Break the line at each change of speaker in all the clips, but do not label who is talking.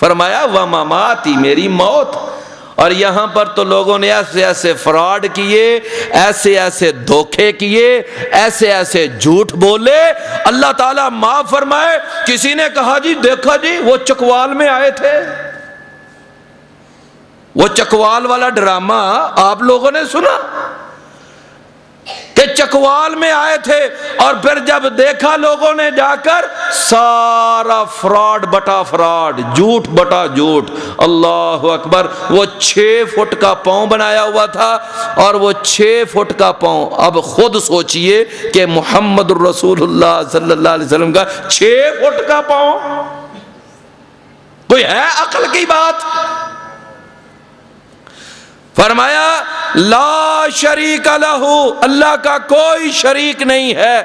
فرمایا ومماتی، میری موت۔ اور یہاں پر تو لوگوں نے ایسے ایسے فراڈ کیے، ایسے ایسے دھوکے کیے، ایسے ایسے جھوٹ بولے، اللہ تعالیٰ معاف فرمائے۔ کسی نے کہا جی دیکھا جی وہ چکوال میں آئے تھے، وہ چکوال والا ڈرامہ آپ لوگوں نے سنا کہ چکوال میں آئے تھے، اور پھر جب دیکھا لوگوں نے جا کر سارا فراڈ بٹا فراڈ، جھوٹ بٹا جھوٹ۔ اللہ اکبر، وہ 6 فٹ کا پاؤں بنایا ہوا تھا، اور وہ 6 فٹ کا پاؤں، اب خود سوچئے کہ محمد رسول اللہ صلی اللہ علیہ وسلم کا 6 فٹ کا پاؤں، کوئی ہے عقل کی بات؟ فرمایا لا شریک لہ، اللہ کا کوئی شریک نہیں ہے،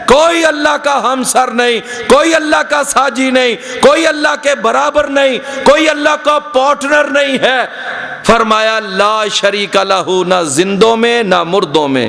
کوئی اللہ کا ہمسر نہیں، کوئی اللہ کا ساجی نہیں، کوئی اللہ کے برابر نہیں، کوئی اللہ کا پارٹنر نہیں ہے۔ فرمایا لا شریک لہ، نہ زندوں میں نہ مردوں میں،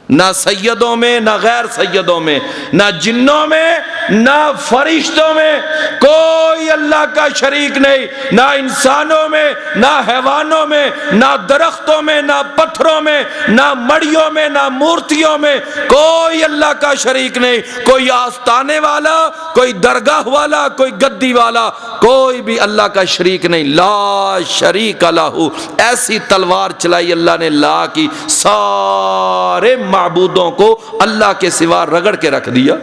نہ سیدوں میں نہ غیر سیدوں میں، نہ جنوں میں نہ فرشتوں میں، کوئی اللہ کا شریک نہیں، نہ انسانوں میں نہ حیوانوں میں، نہ درختوں میں نہ پتھروں میں، نہ مڑیوں میں نہ مورتیوں میں، کوئی اللہ کا شریک نہیں۔ کوئی آستانے والا، کوئی درگاہ والا، کوئی گدی والا، کوئی بھی اللہ کا شریک نہیں۔ لا شریک لہ، ایسی تلوار چلائی اللہ نے لا کی، سارے معبودوں کو اللہ کے سوا رگڑ کے رکھ دیا۔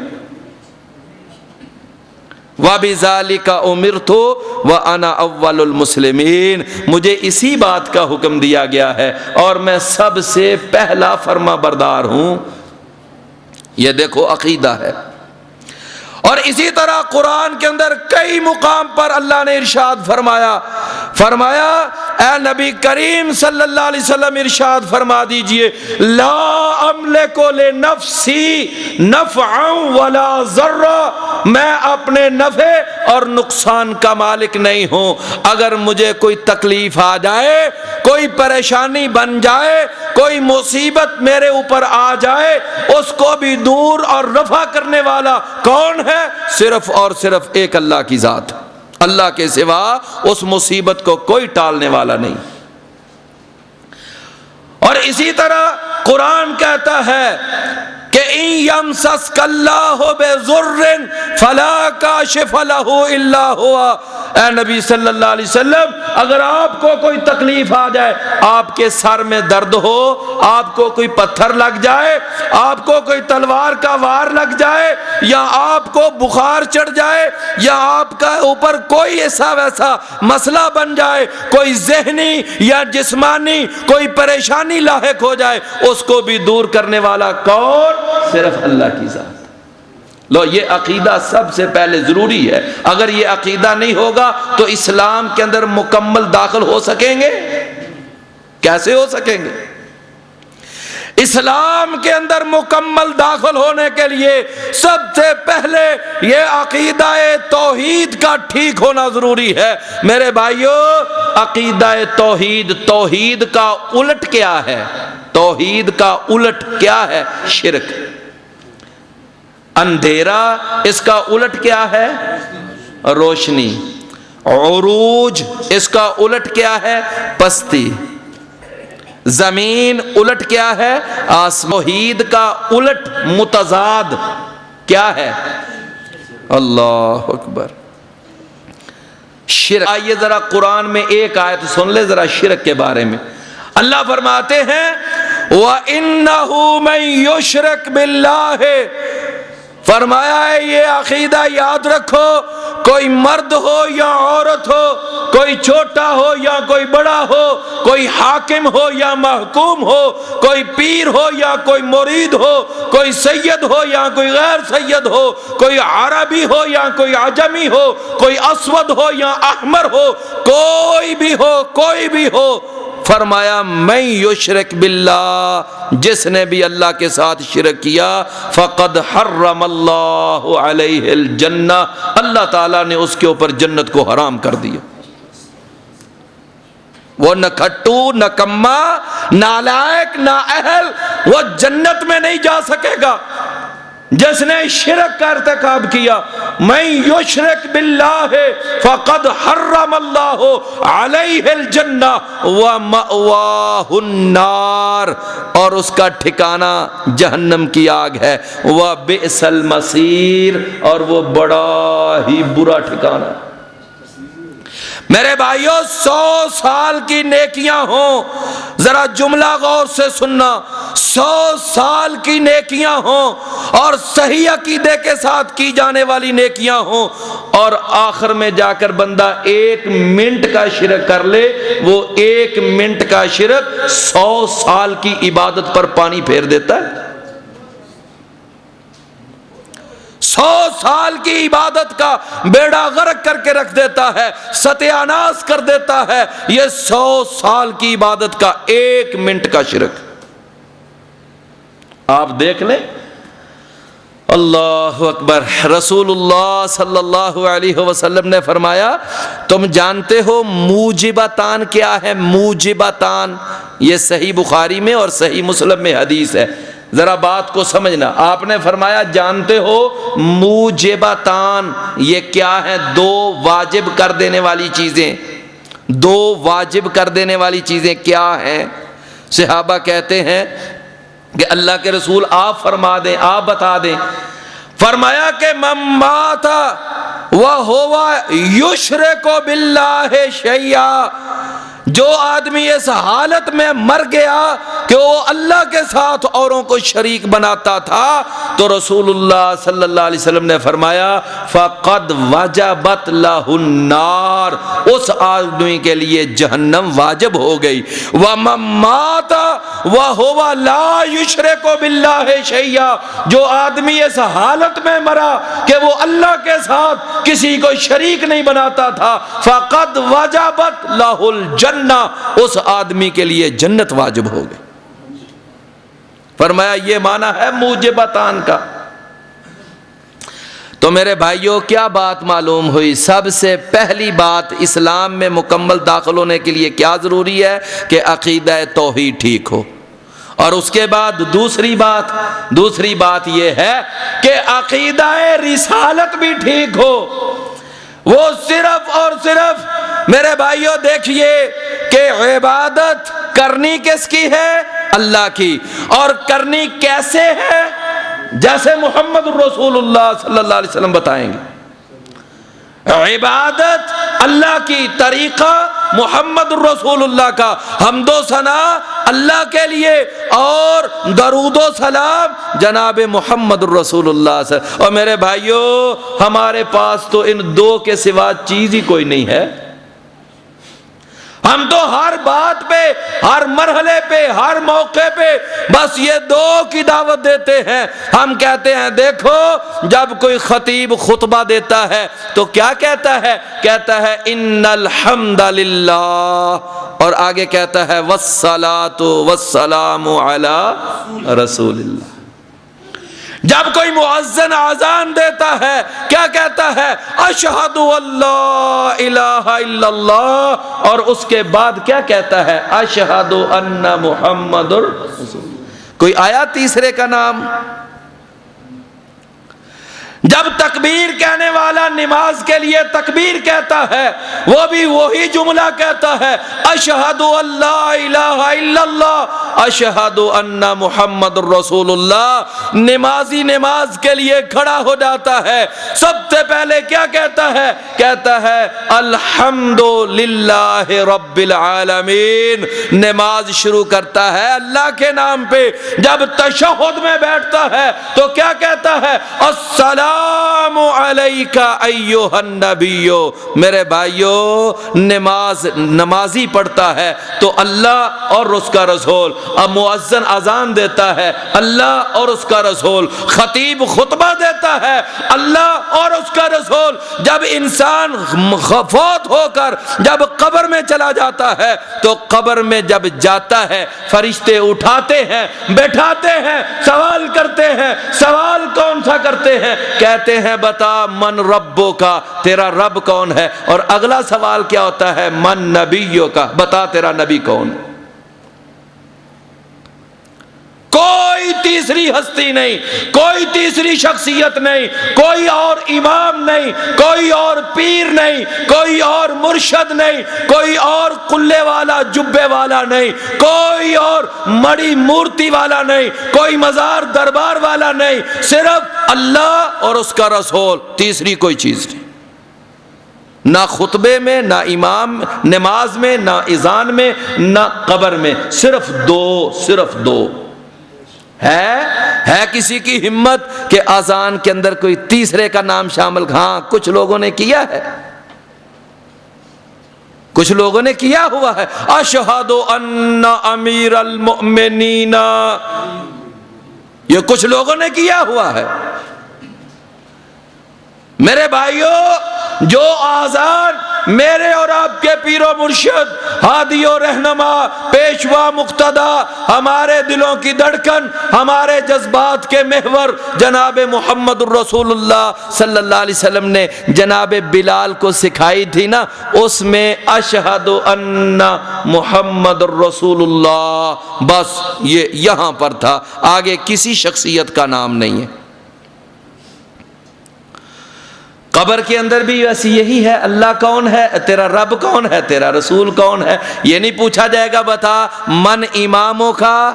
وَبِذَلِكَ أُمِرْتُ وَأَنَا أَوَّلُ الْمُسْلِمِينَ، مجھے اسی بات کا حکم دیا گیا ہے اور میں سب سے پہلا فرما بردار ہوں۔ یہ دیکھو عقیدہ ہے۔ اور اسی طرح قرآن کے اندر کئی مقام پر اللہ نے ارشاد فرمایا اے نبی کریم صلی اللہ علیہ وسلم ارشاد فرما دیجئے، لا املک لنفسی نفعا ولا ضرا، میں اپنے نفع اور نقصان کا مالک نہیں ہوں۔ اگر مجھے کوئی تکلیف آ جائے، کوئی پریشانی بن جائے، کوئی مصیبت میرے اوپر آ جائے، اس کو بھی دور اور رفع کرنے والا کون ہے؟ صرف اور صرف ایک اللہ کی ذات۔ اللہ کے سوا اس مصیبت کو کوئی ٹالنے والا نہیں۔ اور اسی طرح قرآن کہتا ہے کہ ان یمسسک اللہ بضر فلا کاشف لہ الا ہوا، اے نبی صلی اللہ علیہ وسلم اگر آپ کو کوئی تکلیف آ جائے، آپ کے سر میں درد ہو، آپ کو کوئی پتھر لگ جائے، آپ کو کوئی تلوار کا وار لگ جائے، یا آپ کو بخار چڑھ جائے، یا آپ کا اوپر کوئی ایسا ویسا مسئلہ بن جائے، کوئی ذہنی یا جسمانی کوئی پریشانی لاحق ہو جائے، اس کو بھی دور کرنے والا کون؟ صرف اللہ کی ذات۔ لو یہ عقیدہ سب سے پہلے ضروری ہے۔ اگر یہ عقیدہ نہیں ہوگا تو اسلام کے اندر مکمل داخل ہو سکیں گے؟ کیسے ہو سکیں گے؟ اسلام کے اندر مکمل داخل ہونے کے لیے سب سے پہلے یہ عقیدہ توحید کا ٹھیک ہونا ضروری ہے۔ میرے بھائیو، عقیدہ توحید، توحید کا الٹ کیا ہے؟ توحید کا الٹ کیا ہے؟ شرک۔ اندھیرا، اس کا الٹ کیا ہے؟ روشنی۔ عروج، اس کا الٹ کیا ہے؟ پستی۔ زمین، الٹ کیا ہے؟ آسمان۔ توحید کا الٹ متضاد کیا ہے؟ اللہ اکبر، شرک۔ آئیے ذرا قرآن میں ایک آیت سن لے ذرا شرک کے بارے میں۔ اللہ فرماتے ہیں وَإِنَّهُ مَن يُشْرِكْ بِاللَّهِ، فرمایا ہے یہ عقیدہ یاد رکھو، کوئی مرد ہو یا عورت ہو، کوئی چھوٹا ہو یا کوئی بڑا ہو، کوئی حاکم ہو یا محکوم ہو، کوئی پیر ہو یا کوئی مرید ہو، کوئی سید ہو یا کوئی غیر سید ہو، کوئی عربی ہو یا کوئی عجمی ہو، کوئی اسود ہو یا احمر ہو، کوئی بھی ہو، کوئی بھی ہو، فرمایا من یشرک باللہ، جس نے بھی اللہ کے ساتھ شرک کیا، فقد حرم اللہ علیہ الجنہ، اللہ تعالیٰ نے اس کے اوپر جنت کو حرام کر دیا۔ وہ نہ کھٹو، نہ کما، نالائق، نہ اہل، وہ جنت میں نہیں جا سکے گا۔ جس نے شرک کا ارتکاب کیا، من یشرک باللہ فقد حرم اللہ علیہ الجنہ ومأواہ النار، اور اس کا ٹھکانہ جہنم کی آگ ہے، وبئس المصیر، اور وہ بڑا ہی برا ٹھکانہ۔ میرے بھائیو 100 سال کی نیکیاں ہوں، ذرا جملہ غور سے سننا، 100 سال کی نیکیاں ہوں اور صحیح عقیدے کے ساتھ کی جانے والی نیکیاں ہوں، اور آخر میں جا کر بندہ 1 منٹ کا شرک کر لے، وہ 1 منٹ کا شرک 100 سال کی عبادت پر پانی پھیر دیتا ہے۔ 100 سال کی عبادت کا بیڑا غرق کر کے رکھ دیتا ہے، ستیاناش کر دیتا ہے۔ یہ 100 سال کی عبادت کا 1 منٹ کا شرک۔ آپ دیکھ لیں، اللہ اکبر، رسول اللہ صلی اللہ علیہ وسلم نے فرمایا، تم جانتے ہو موجبتان کیا ہے؟ موجبتان، یہ صحیح بخاری میں اور صحیح مسلم میں حدیث ہے، ذرا بات کو سمجھنا۔ آپ نے فرمایا جانتے ہو موجبتان یہ کیا ہے؟ 2 واجب کر دینے والی چیزیں، 2 واجب کر دینے والی چیزیں کیا ہیں؟ صحابہ کہتے ہیں کہ اللہ کے رسول آپ فرما دیں، آپ بتا دیں۔ فرمایا کہ من مات وہو یشرک باللہ شیئا، جو آدمی اس حالت میں مر گیا کہ وہ اللہ کے ساتھ اوروں کو شریک بناتا تھا، تو رسول اللہ صلی اللہ علیہ وسلم نے فرمایا فقد وجبت لہ النار، اس آدمی کے لیے جہنم واجب ہو گئی۔ ومن مات وہو لا یشرک باللہ شیئا، جو آدمی اس حالت میں مرا کہ وہ اللہ کے ساتھ کسی کو شریک نہیں بناتا تھا، فقد وجبت لہ الجنہ، اس آدمی کے لیے جنت واجب ہو گئی۔ فرمایا یہ معنی ہے موجبتان کا۔ تو میرے بھائیوں کیا بات معلوم ہوئی؟ سب سے پہلی بات، اسلام میں مکمل داخل ہونے کے لیے کیا ضروری ہے؟ کہ عقیدہ توحید ٹھیک ہو، اور اس کے بعد دوسری بات یہ ہے کہ عقیدہ رسالت بھی ٹھیک ہو۔ وہ صرف اور صرف میرے بھائیوں دیکھیے کہ عبادت کرنی کس کی ہے؟ اللہ کی، اور کرنی کیسے ہے؟ جیسے محمد رسول اللہ صلی اللہ علیہ وسلم بتائیں گے۔ عبادت اللہ کی، طریقہ محمد رسول اللہ کا، حمد و ثنا اللہ کے لیے، اور درود و سلام جناب محمد رسول اللہ سے۔ اور میرے بھائیوں ہمارے پاس تو ان 2 کے سوا چیز ہی کوئی نہیں ہے۔ ہم تو ہر بات پہ، ہر مرحلے پہ، ہر موقع پہ بس یہ 2 کی دعوت دیتے ہیں۔ ہم کہتے ہیں دیکھو جب کوئی خطیب خطبہ دیتا ہے تو کیا کہتا ہے؟ کہتا ہے ان الحمد للہ، اور آگے کہتا ہے والصلاۃ والسلام علی رسول اللہ۔ جب کوئی مؤذن اذان دیتا ہے کیا کہتا ہے؟ اشہد اللہ الہ الا اللہ، اور اس کے بعد کیا کہتا ہے؟ اشہد ان محمد رسول۔ کوئی آیا تیسرے کا نام؟ جب تکبیر کہنے والا نماز کے لیے تکبیر کہتا ہے، وہ بھی وہی جملہ کہتا ہے، اشہد اللہ الہ الا اللہ اشہد ان محمد رسول اللہ۔ نمازی نماز کے لیے کھڑا ہو جاتا ہے، سب سے پہلے کیا کہتا ہے؟ کہتا ہے الحمد للہ رب العالمین۔ نماز شروع کرتا ہے اللہ کے نام پہ۔ جب تشہد میں بیٹھتا ہے تو کیا کہتا ہے؟ السلام علیکہ ایھا النبی۔ میرے بھائیو نمازی پڑھتا ہے تو اللہ اور اس کا رسول، اب مؤذن اذان دیتا ہے اللہ اور اس کا رسول، خطیب خطبہ دیتا ہے اللہ اور اس کا رسول۔ جب انسان فوت ہو کر جب قبر میں چلا جاتا ہے تو قبر میں جب جاتا ہے فرشتے اٹھاتے ہیں، بٹھاتے ہیں، سوال کرتے ہیں۔ سوال کون سا کرتے ہیں؟ کہتے ہیں بتا من ربو کا، تیرا رب کون ہے؟ اور اگلا سوال کیا ہوتا ہے؟ من نبیوں کا، بتا تیرا نبی کون ہے؟ کوئی کوئی تیسری ہستی نہیں، کوئی تیسری شخصیت نہیں، کوئی اور امام نہیں، کوئی اور پیر نہیں، کوئی اور مرشد نہیں، کوئی اور قلے والا جبے والا نہیں، کوئی اور مڑی مورتی والا نہیں، کوئی مزار دربار والا نہیں، صرف اللہ اور اس کا رسول، تیسری کوئی چیز نہیں، نہ خطبے میں، نہ امام نماز میں، نہ اذان میں، نہ قبر میں، صرف دو ہے کسی کی ہمت کہ اذان کے اندر کوئی تیسرے کا نام شامل؟ ہاں کچھ لوگوں نے کیا ہے، کچھ لوگوں نے کیا ہوا ہے، اشہد ان امیر المؤمنین، یہ کچھ لوگوں نے کیا ہوا ہے۔ میرے بھائیوں، جو آذان میرے اور آپ کے پیر و مرشد، ہادی و رہنما، پیشوا مقتدا، ہمارے دلوں کی دھڑکن، ہمارے جذبات کے محور جناب محمد الرسول اللہ صلی اللہ علیہ وسلم نے جناب بلال کو سکھائی تھی نا، اس میں اشہد ان محمد الرسول اللہ، بس یہ یہاں پر تھا، آگے کسی شخصیت کا نام نہیں ہے۔ قبر کے اندر بھی ویسے یہی ہے، اللہ کون ہے، تیرا رب کون ہے، تیرا رسول کون ہے، یہ نہیں پوچھا جائے گا بتا من اماموں کا،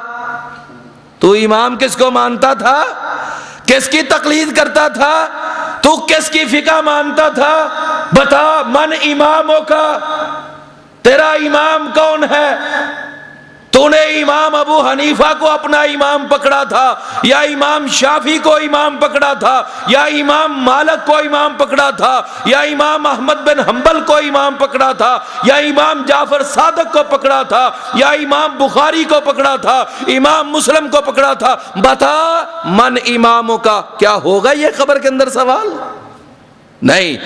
تو امام کس کو مانتا تھا، کس کی تقلید کرتا تھا، تو کس کی فقہ مانتا تھا، بتا من اماموں کا، تیرا امام کون ہے، تو نے امام ابو حنیفہ کو اپنا امام پکڑا تھا، یا امام شافعی کو امام پکڑا تھا، یا امام مالک کو امام پکڑا تھا، یا امام احمد بن حنبل کو امام پکڑا تھا، یا امام جعفر صادق کو پکڑا تھا، یا امام بخاری کو پکڑا تھا، امام مسلم کو پکڑا تھا، بتا من اماموں کا، کیا ہوگا یہ قبر کے اندر سوال؟ نہیں،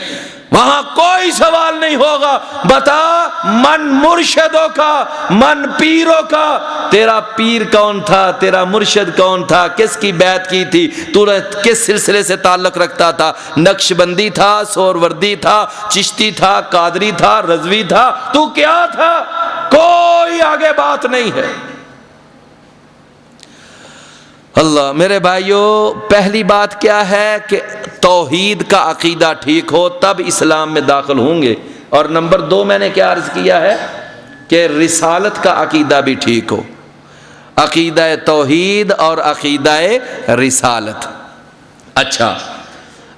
وہاں کوئی سوال نہیں ہوگا، بتا من مرشدوں کا، من پیروں کا، تیرا پیر کون تھا، تیرا مرشد کون تھا، کس کی بیعت کی تھی، تو کس سلسلے سے تعلق رکھتا تھا، نقش بندی تھا، سہروردی تھا، چشتی تھا، قادری تھا، رضوی تھا، تو کیا تھا، کوئی آگے بات نہیں ہے۔ اللہ میرے بھائیوں، پہلی بات کیا ہے کہ توحید کا عقیدہ ٹھیک ہو تب اسلام میں داخل ہوں گے، اور نمبر 2 میں نے کیا عرض کیا ہے کہ رسالت کا عقیدہ بھی ٹھیک ہو، عقیدہ توحید اور عقیدہ رسالت۔ اچھا،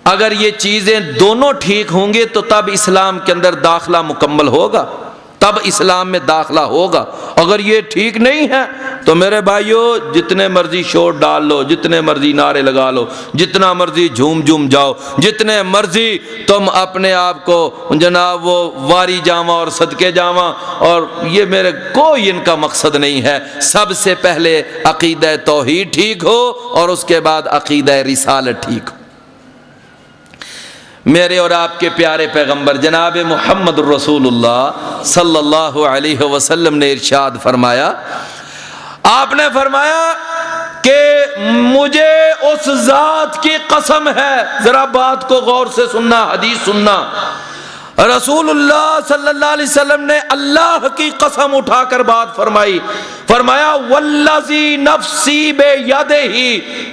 اگر یہ چیزیں دونوں ٹھیک ہوں گے تو تب اسلام کے اندر داخلہ مکمل ہوگا، تب اسلام میں داخلہ ہوگا۔ اگر یہ ٹھیک نہیں ہے تو میرے بھائیوں جتنے مرضی شور ڈال لو، جتنے مرضی نعرے لگا لو، جتنا مرضی جھوم جاؤ، جتنے مرضی تم اپنے آپ کو جناب وہ واری جاواں اور صدقے جاواں، اور یہ میرے کوئی ان کا مقصد نہیں ہے۔ سب سے پہلے عقیدہ توحید ٹھیک ہو اور اس کے بعد عقیدہ رسالت ٹھیک ہو۔ میرے اور آپ کے پیارے پیغمبر جناب محمد الرسول اللہ صلی اللہ علیہ وسلم نے ارشاد فرمایا، آپ نے فرمایا کہ مجھے اس ذات کی قسم ہے، ذرا بات کو غور سے سننا، حدیث سننا، رسول اللہ صلی اللہ علیہ وسلم نے اللہ کی قسم اٹھا کر بات فرمائی، فرمایا والذی نفسی بیدہ،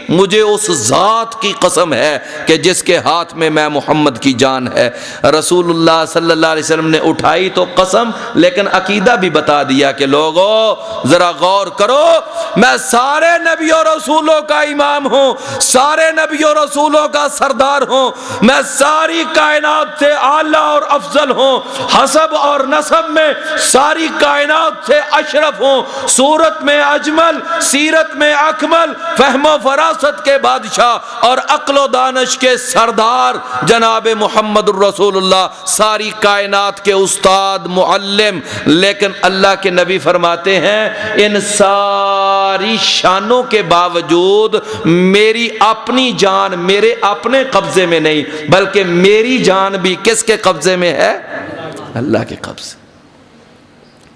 مجھے اس ذات کی قسم ہے کہ جس کے ہاتھ میں محمد کی جان ہے۔ رسول اللہ صلی اللہ علیہ وسلم نے اٹھائی تو قسم، لیکن عقیدہ بھی بتا دیا کہ لوگو ذرا غور کرو، میں سارے نبی و رسولوں کا امام ہوں، سارے نبی و رسولوں کا سردار ہوں، میں ساری کائنات سے اعلیٰ اور افضل ہوں، حسب اور نسب میں ساری کائنات سے اشرف ہوں، صورت میں اجمل، سیرت میں اکمل، فہم و فراست کے بادشاہ اور عقل و دانش کے سردار جناب محمد الرسول اللہ، ساری کائنات کے استاد معلم۔ لیکن اللہ کے نبی فرماتے ہیں ان ساری شانوں کے باوجود میری اپنی جان میرے اپنے قبضے میں نہیں، بلکہ میری جان بھی کس کے قبضے میں ہے؟ اللہ کے قبضے۔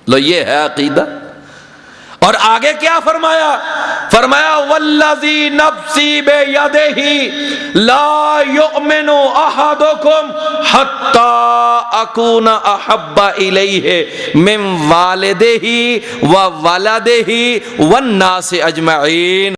لو یہ ہے عقیدہ۔ اور آگے کیا فرمایا؟ فرمایا والذی نفسی بیدہ لا یؤمن احدکم حتی اکون احب الیہ من والدہ و ولدہ والناس اجمعین۔